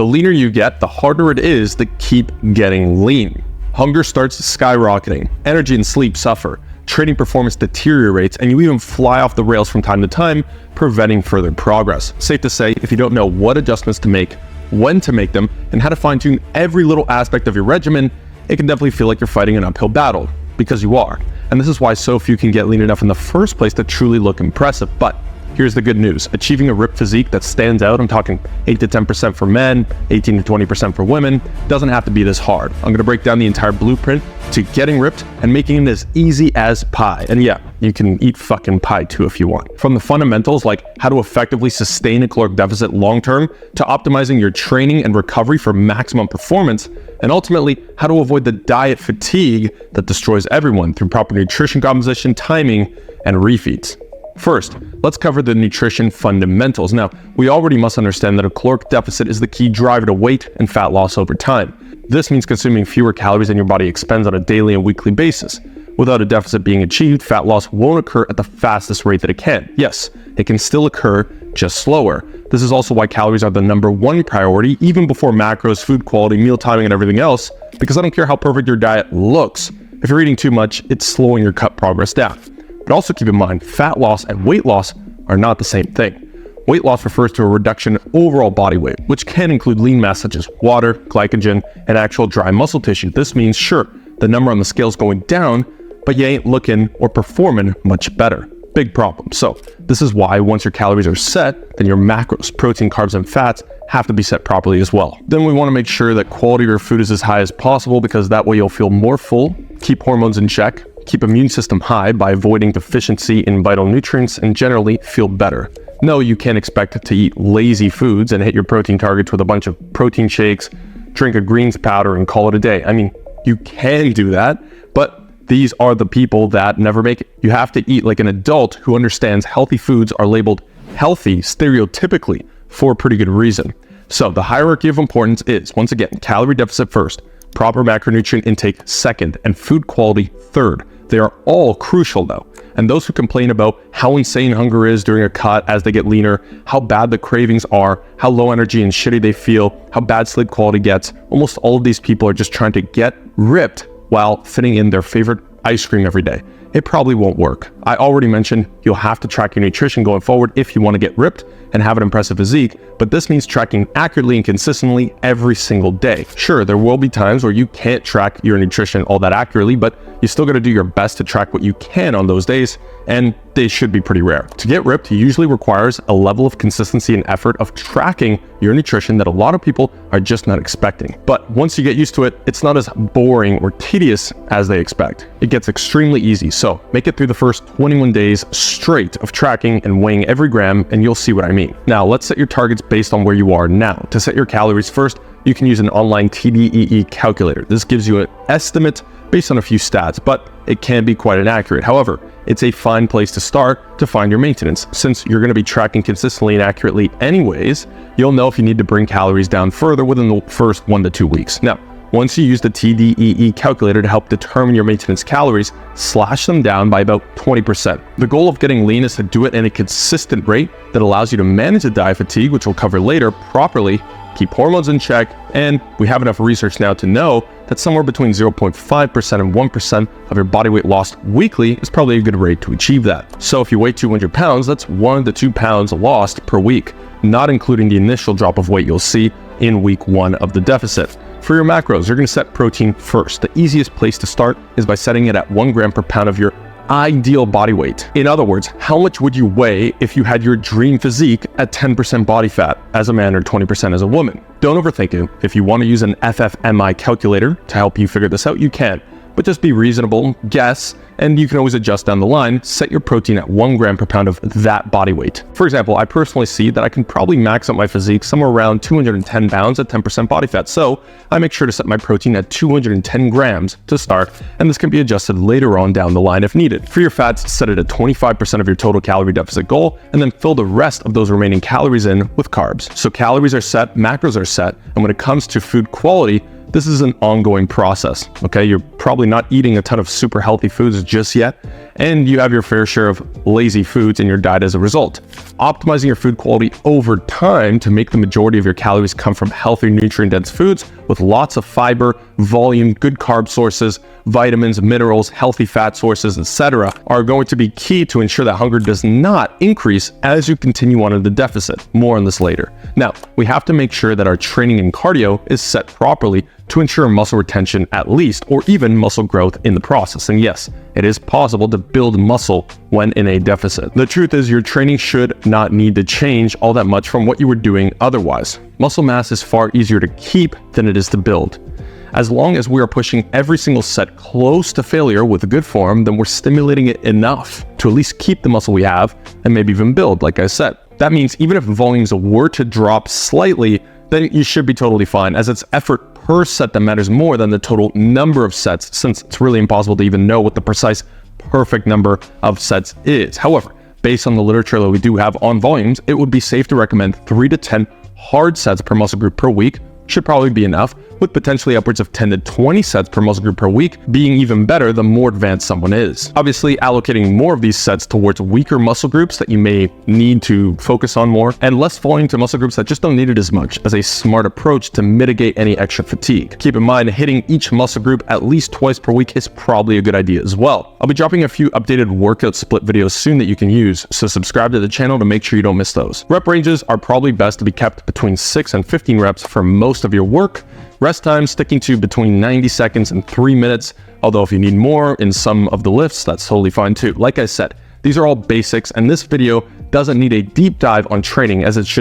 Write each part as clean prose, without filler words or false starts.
The leaner you get, the harder it is to keep getting lean. Hunger starts skyrocketing, energy and sleep suffer, training performance deteriorates, and you even fly off the rails from time to time, preventing further progress. Safe to say, if you don't know what adjustments to make, when to make them, and how to fine-tune every little aspect of your regimen, it can definitely feel like you're fighting an uphill battle, because you are. And this is why so few can get lean enough in the first place to truly look impressive. But here's the good news. Achieving a ripped physique that stands out, I'm talking 8 to 10% for men, 18 to 20% for women, doesn't have to be this hard. I'm gonna break down the entire blueprint to getting ripped and making it as easy as pie. And yeah, you can eat fucking pie too if you want. From the fundamentals like how to effectively sustain a caloric deficit long-term, to optimizing your training and recovery for maximum performance, and ultimately how to avoid the diet fatigue that destroys everyone through proper nutrition composition, timing, and refeeds. First, let's cover the nutrition fundamentals. Now, we already must understand that a caloric deficit is the key driver to weight and fat loss over time. This means consuming fewer calories than your body expends on a daily and weekly basis. Without a deficit being achieved, fat loss won't occur at the fastest rate that it can. Yes, it can still occur, just slower. This is also why calories are the #1 priority, even before macros, food quality, meal timing, and everything else, because I don't care how perfect your diet looks. If you're eating too much, it's slowing your cut progress down. But also keep in mind, fat loss and weight loss are not the same thing. Weight loss refers to a reduction in overall body weight, which can include lean mass such as water, glycogen, and actual dry muscle tissue. This means, sure, the number on the scale is going down, but you ain't looking or performing much better. Big problem. So this is why once your calories are set, then your macros, protein, carbs, and fats have to be set properly as well. Then we want to make sure that quality of your food is as high as possible, because that way you'll feel more full, keep hormones in check, keep immune system high by avoiding deficiency in vital nutrients, and generally feel better. No, you can't expect to eat lazy foods and hit your protein targets with a bunch of protein shakes, drink a greens powder, and call it a day. I mean, you can do that, but these are the people that never make it. You have to eat like an adult who understands healthy foods are labeled healthy stereotypically for a pretty good reason. So the hierarchy of importance is, once again, calorie deficit first, proper macronutrient intake second, and food quality third. They are all crucial though. And those who complain about how insane hunger is during a cut as they get leaner, how bad the cravings are, how low energy and shitty they feel, how bad sleep quality gets, almost all of these people are just trying to get ripped while fitting in their favorite ice cream every day. It probably won't work. I already mentioned you'll have to track your nutrition going forward if you want to get ripped and have an impressive physique, but this means tracking accurately and consistently every single day. Sure, there will be times where you can't track your nutrition all that accurately, but you still got to do your best to track what you can on those days, and they should be pretty rare. To get ripped usually requires a level of consistency and effort of tracking your nutrition that a lot of people are just not expecting. But once you get used to it, it's not as boring or tedious as they expect. It gets extremely easy. So make it through the first 21 days straight of tracking and weighing every gram, and you'll see what I mean. Now, let's set your targets based on where you are now. To set your calories first, you can use an online TDEE calculator. This gives you an estimate based on a few stats, but it can be quite inaccurate. However, it's a fine place to start to find your maintenance. Since you're going to be tracking consistently and accurately anyways, you'll know if you need to bring calories down further within the first 1 to 2 weeks. Now, once you use the TDEE calculator to help determine your maintenance calories, slash them down by about 20%. The goal of getting lean is to do it in a consistent rate that allows you to manage the diet fatigue, which we'll cover later, properly, keep hormones in check, and we have enough research now to know that somewhere between 0.5% and 1% of your body weight lost weekly is probably a good rate to achieve that. So if you weigh 200 pounds, that's 1 to 2 pounds lost per week, not including the initial drop of weight you'll see in week 1 of the deficit. For your macros, you're going to set protein first. The easiest place to start is by setting it at 1 gram per pound of your ideal body weight. In other words, how much would you weigh if you had your dream physique at 10% body fat as a man or 20% as a woman? Don't overthink it. If you want to use an FFMI calculator to help you figure this out, you can. But just be reasonable, guess, and you can always adjust down the line. Set your protein at 1 gram per pound of that body weight. For example, I personally see that I can probably max out my physique somewhere around 210 pounds at 10% body fat. So I make sure to set my protein at 210 grams to start, and this can be adjusted later on down the line if needed. For your fats, set it at 25% of your total calorie deficit goal, and then fill the rest of those remaining calories in with carbs. So calories are set, macros are set, and when it comes to food quality, This is an ongoing process, okay? You're probably not eating a ton of super healthy foods just yet, and you have your fair share of lazy foods in your diet as a result. Optimizing your food quality over time to make the majority of your calories come from healthy, nutrient-dense foods with lots of fiber, volume, good carb sources, vitamins, minerals, healthy fat sources, etc. are going to be key to ensure that hunger does not increase as you continue on in the deficit. More on this later. Now, we have to make sure that our training and cardio is set properly to ensure muscle retention at least, or even muscle growth in the process. And yes, it is possible to build muscle when in a deficit. The truth is your training should not need to change all that much from what you were doing otherwise. Muscle mass is far easier to keep than it is to build. As long as we are pushing every single set close to failure with good form, then we're stimulating it enough to at least keep the muscle we have and maybe even build, like I said. That means even if volumes were to drop slightly, then you should be totally fine, as it's effort per set that matters more than the total number of sets, since it's really impossible to even know what the precise perfect number of sets is. However, based on the literature that we do have on volumes, it would be safe to recommend 3 to 10 hard sets per muscle group per week should probably be enough, with potentially upwards of 10 to 20 sets per muscle group per week being even better the more advanced someone is. Obviously, allocating more of these sets towards weaker muscle groups that you may need to focus on more, and less volume to muscle groups that just don't need it as much, as a smart approach to mitigate any extra fatigue. Keep in mind, hitting each muscle group at least twice per week is probably a good idea as well. I'll be dropping a few updated workout split videos soon that you can use, so subscribe to the channel to make sure you don't miss those. Rep ranges are probably best to be kept between 6 and 15 reps for most of your work. Rest time sticking to between 90 seconds and 3 minutes, although if you need more in some of the lifts, that's totally fine too. Like I said, these are all basics, and this video doesn't need a deep dive on training, as it's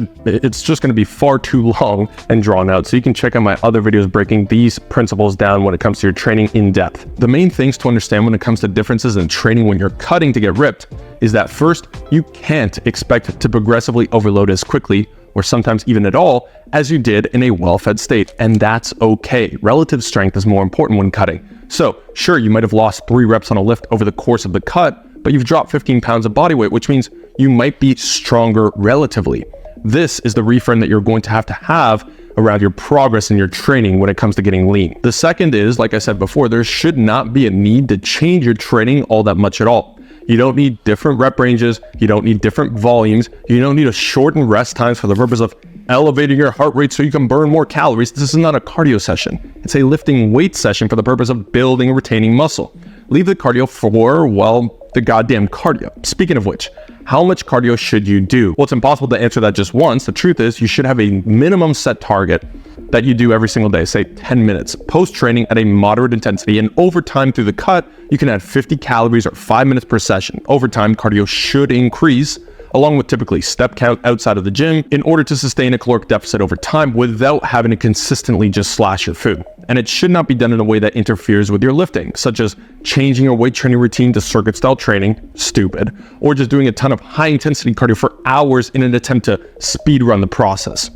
just going to be far too long and drawn out. So you can check out my other videos breaking these principles down when it comes to your training in depth. The main things to understand when it comes to differences in training when you're cutting to get ripped is that first, you can't expect to progressively overload as quickly, or sometimes even at all, as you did in a well-fed state, and that's okay. Relative strength is more important when cutting. So sure, you might have lost 3 reps on a lift over the course of the cut, but you've dropped 15 pounds of body weight, which means you might be stronger relatively. This is the reframe that you're going to have around your progress in your training when it comes to getting lean. The second is, like I said before, there should not be a need to change your training all that much at all. You don't need different rep ranges, you don't need different volumes, you don't need to shorten rest times for the purpose of elevating your heart rate so you can burn more calories. This is not a cardio session. It's a lifting weight session for the purpose of building and retaining muscle. Leave the cardio for, well, the goddamn cardio. Speaking of which, how much cardio should you do? Well, it's impossible to answer that just once. The truth is, you should have a minimum set target that you do every single day, say 10 minutes, post-training at a moderate intensity, and over time through the cut, you can add 50 calories or 5 minutes per session. Over time, cardio should increase, along with typically step count outside of the gym, in order to sustain a caloric deficit over time without having to consistently just slash your food. And it should not be done in a way that interferes with your lifting, such as changing your weight training routine to circuit style training, stupid, or just doing a ton of high intensity cardio for hours in an attempt to speed run the process.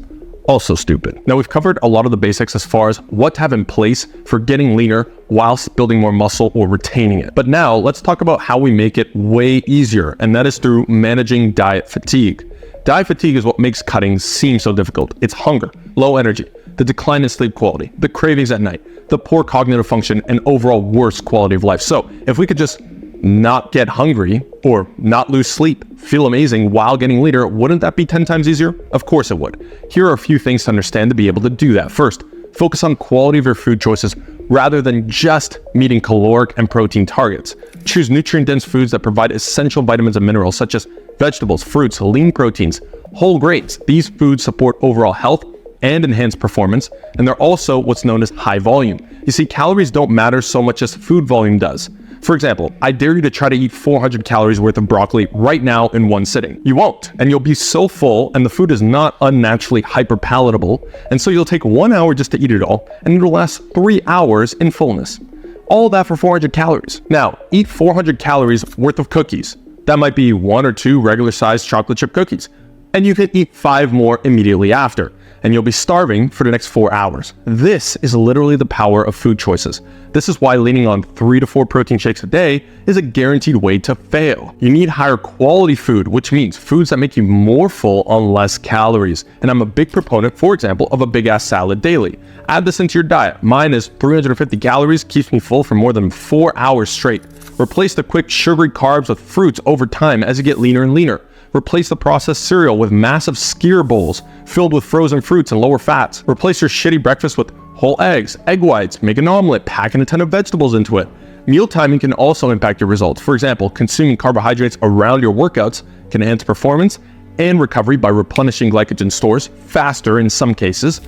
Also stupid. Now, we've covered a lot of the basics as far as what to have in place for getting leaner whilst building more muscle or retaining it. But now let's talk about how we make it way easier, and that is through managing diet fatigue. Diet fatigue is what makes cutting seem so difficult. It's hunger, low energy, the decline in sleep quality, the cravings at night, the poor cognitive function, and overall worse quality of life. So if we could just not get hungry or not lose sleep, feel amazing while getting leaner, wouldn't that be 10 times easier? Of course it would. Here are a few things to understand to be able to do that. First, focus on quality of your food choices rather than just meeting caloric and protein targets. Choose nutrient-dense foods that provide essential vitamins and minerals such as vegetables, fruits, lean proteins, whole grains. These foods support overall health and enhance performance, and they're also what's known as high volume. You see, calories don't matter so much as food volume does. For example, I dare you to try to eat 400 calories worth of broccoli right now in one sitting. You won't, and you'll be so full, and the food is not unnaturally hyper palatable, and so you'll take 1 hour just to eat it all, and it'll last 3 hours in fullness. All that for 400 calories. Now, eat 400 calories worth of cookies. That might be 1 or 2 regular sized chocolate chip cookies, and you can eat 5 more immediately after. and you'll be starving for the next 4 hours. This is literally the power of food choices. This is why leaning on 3 to 4 protein shakes a day is a guaranteed way to fail. You need higher quality food, which means foods that make you more full on less calories. And I'm a big proponent, for example, of a big ass salad daily. Add this into your diet. Mine is 350 calories, keeps me full for more than 4 hours straight. Replace the quick sugary carbs with fruits over time as you get leaner and leaner. Replace the processed cereal with massive skyr bowls filled with frozen fruits and lower fats. Replace your shitty breakfast with whole eggs, egg whites, make an omelet, pack in a ton of vegetables into it. Meal timing can also impact your results. For example, consuming carbohydrates around your workouts can enhance performance and recovery by replenishing glycogen stores faster in some cases.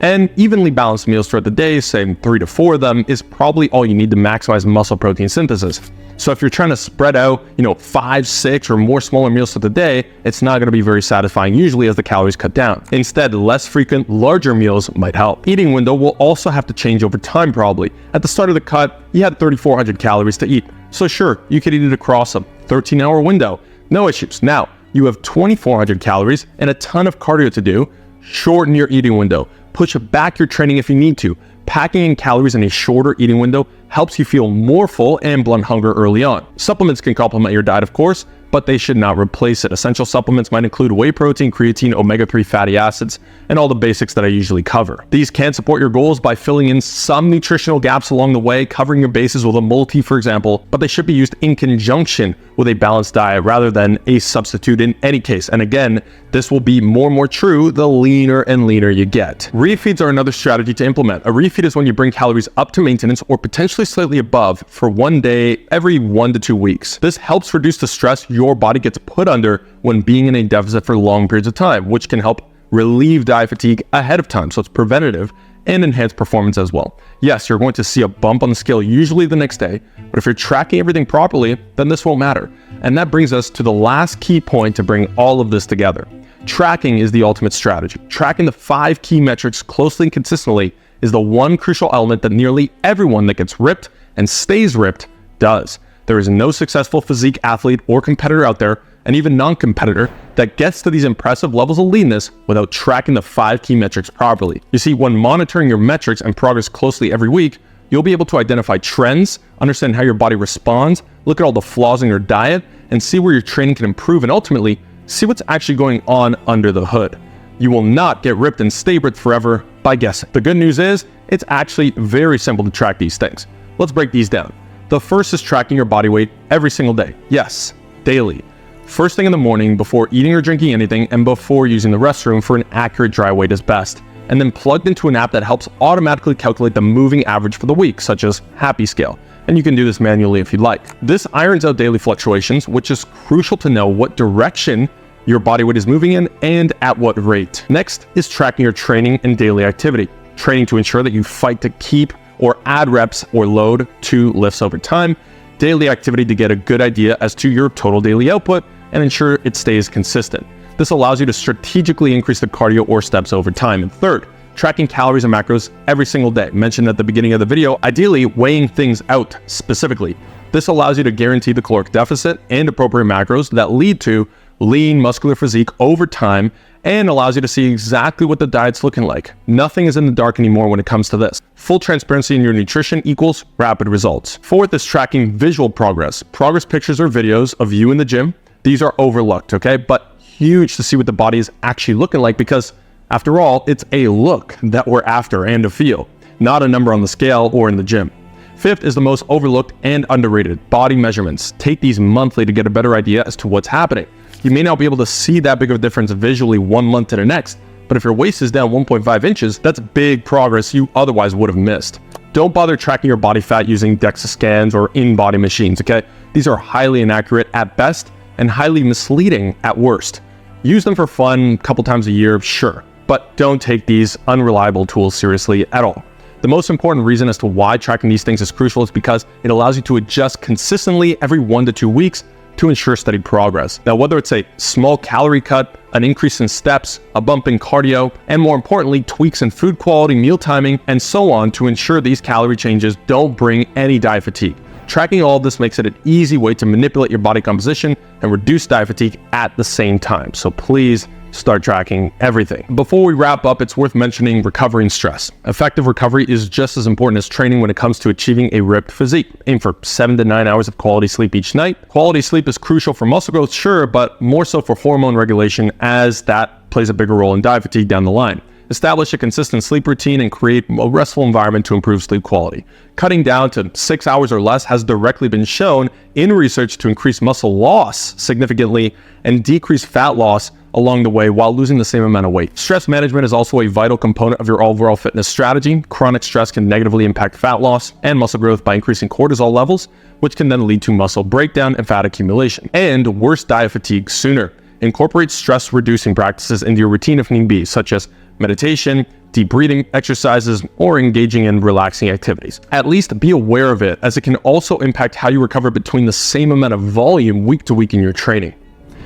And evenly balanced meals throughout the day, say 3 to 4 of them, is probably all you need to maximize muscle protein synthesis. So if you're trying to spread out, 5, 6 or more smaller meals through the day, it's not going to be very satisfying usually as the calories cut down. Instead, less frequent, larger meals might help. Eating window will also have to change over time probably. At the start of the cut, you had 3,400 calories to eat. So sure, you could eat it across a 13-hour window. No issues. Now, you have 2,400 calories and a ton of cardio to do. Shorten your eating window. Push back your training if you need to. Packing in calories in a shorter eating window helps you feel more full and blunt hunger early on. Supplements can complement your diet, of course, but they should not replace it. Essential supplements might include whey protein, creatine, omega-3 fatty acids, and all the basics that I usually cover. These can support your goals by filling in some nutritional gaps along the way, covering your bases with a multi, for example, but they should be used in conjunction with a balanced diet rather than a substitute in any case. And again, this will be more and more true the leaner and leaner you get. Refeeds are another strategy to implement. A refeed is when you bring calories up to maintenance or potentially slightly above for one day every 1 to 2 weeks. This helps reduce the stress your body gets put under when being in a deficit for long periods of time, which can help relieve diet fatigue ahead of time. So it's preventative and enhance performance as well. Yes, you're going to see a bump on the scale usually the next day, but if you're tracking everything properly, then this won't matter. And that brings us to the last key point to bring all of this together. Tracking is the ultimate strategy. Tracking the 5 key metrics closely and consistently is the one crucial element that nearly everyone that gets ripped and stays ripped does. There is no successful physique athlete or competitor out there, and even non-competitor, that gets to these impressive levels of leanness without tracking the 5 key metrics properly. You see, when monitoring your metrics and progress closely every week, you'll be able to identify trends, understand how your body responds, look at all the flaws in your diet, and see where your training can improve, and ultimately, see what's actually going on under the hood. You will not get ripped and stay ripped forever by guessing. The good news is, it's actually very simple to track these things. Let's break these down. The first is tracking your body weight every single day. Yes, daily. First thing in the morning, before eating or drinking anything, and before using the restroom for an accurate dry weight is best. And then plugged into an app that helps automatically calculate the moving average for the week, such as Happy Scale. And you can do this manually if you'd like. This irons out daily fluctuations, which is crucial to know what direction your body weight is moving in and at what rate. Next is tracking your training and daily activity. Training to ensure that you fight to keep or add reps or load to lifts over time. Daily activity to get a good idea as to your total daily output and ensure it stays consistent. This allows you to strategically increase the cardio or steps over time. And third, tracking calories and macros every single day. Mentioned at the beginning of the video, ideally weighing things out specifically. This allows you to guarantee the caloric deficit and appropriate macros that lead to lean muscular physique over time and allows you to see exactly what the diet's looking like. Nothing is in the dark anymore when it comes to this. Full transparency in your nutrition equals rapid results. Fourth is tracking visual progress. Progress pictures or videos of you in the gym. These are overlooked, okay? But huge to see what the body is actually looking like because after all, it's a look that we're after and a feel, not a number on the scale or in the gym. Fifth is the most overlooked and underrated, body measurements. Take these monthly to get a better idea as to what's happening. You may not be able to see that big of a difference visually 1 month to the next, but if your waist is down 1.5 inches, that's big progress you otherwise would have missed. Don't bother tracking your body fat using DEXA scans or in-body machines, okay? These are highly inaccurate at best and highly misleading at worst. Use them for fun a couple times a year, sure, but don't take these unreliable tools seriously at all. The most important reason as to why tracking these things is crucial is because it allows you to adjust consistently every 1 to 2 weeks to ensure steady progress. Now, whether it's a small calorie cut, an increase in steps, a bump in cardio, and more importantly, tweaks in food quality, meal timing, and so on to ensure these calorie changes don't bring any diet fatigue. Tracking all of this makes it an easy way to manipulate your body composition and reduce diet fatigue at the same time. So please start tracking everything. Before we wrap up, it's worth mentioning recovery and stress. Effective recovery is just as important as training when it comes to achieving a ripped physique. Aim for 7 to 9 hours of quality sleep each night. Quality sleep is crucial for muscle growth, sure, but more so for hormone regulation, as that plays a bigger role in diet fatigue down the line. Establish a consistent sleep routine and create a restful environment to improve sleep quality. Cutting down to 6 hours or less has directly been shown in research to increase muscle loss significantly and decrease fat loss along the way while losing the same amount of weight. Stress management is also a vital component of your overall fitness strategy. Chronic stress can negatively impact fat loss and muscle growth by increasing cortisol levels, which can then lead to muscle breakdown and fat accumulation, and worse diet fatigue sooner. Incorporate stress-reducing practices into your routine if need be, such as meditation, deep breathing exercises, or engaging in relaxing activities. At least be aware of it, as it can also impact how you recover between the same amount of volume week to week in your training.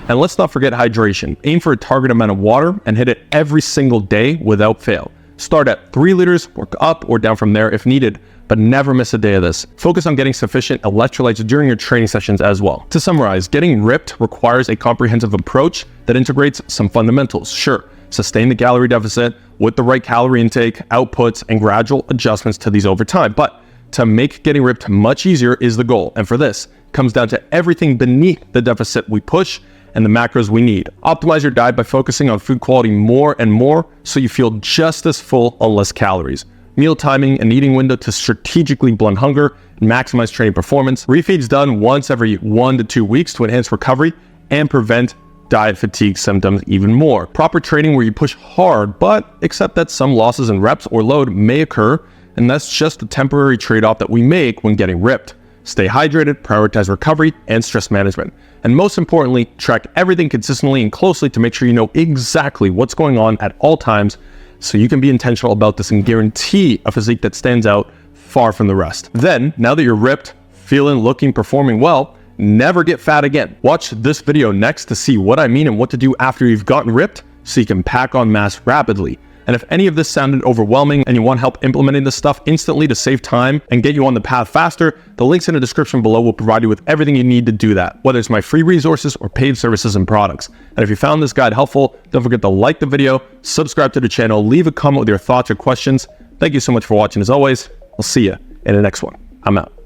And let's not forget hydration. Aim for a target amount of water and hit it every single day without fail. Start at 3 liters, work up or down from there if needed, but never miss a day of this. Focus on getting sufficient electrolytes during your training sessions as well. To summarize, getting ripped requires a comprehensive approach that integrates some fundamentals. Sure, sustain the calorie deficit with the right calorie intake, outputs, and gradual adjustments to these over time. But to make getting ripped much easier is the goal. And for this, it comes down to everything beneath the deficit we push and the macros we need. Optimize your diet by focusing on food quality more and more so you feel just as full on less calories. Meal timing and eating window to strategically blunt hunger and maximize training performance. Refeeds done once every 1 to 2 weeks to enhance recovery and prevent diet fatigue symptoms even more. Proper training where you push hard, but accept that some losses in reps or load may occur, and that's just a temporary trade-off that we make when getting ripped. Stay hydrated, prioritize recovery and stress management. And most importantly, track everything consistently and closely to make sure you know exactly what's going on at all times so you can be intentional about this and guarantee a physique that stands out far from the rest. Then, now that you're ripped, feeling, looking, performing well, never get fat again. Watch this video next to see what I mean and what to do after you've gotten ripped so you can pack on mass rapidly. And if any of this sounded overwhelming and you want help implementing this stuff instantly to save time and get you on the path faster, the links in the description below will provide you with everything you need to do that, whether it's my free resources or paid services and products. And if you found this guide helpful, don't forget to like the video, subscribe to the channel, leave a comment with your thoughts or questions. Thank you so much for watching as always. I'll see you in the next one. I'm out.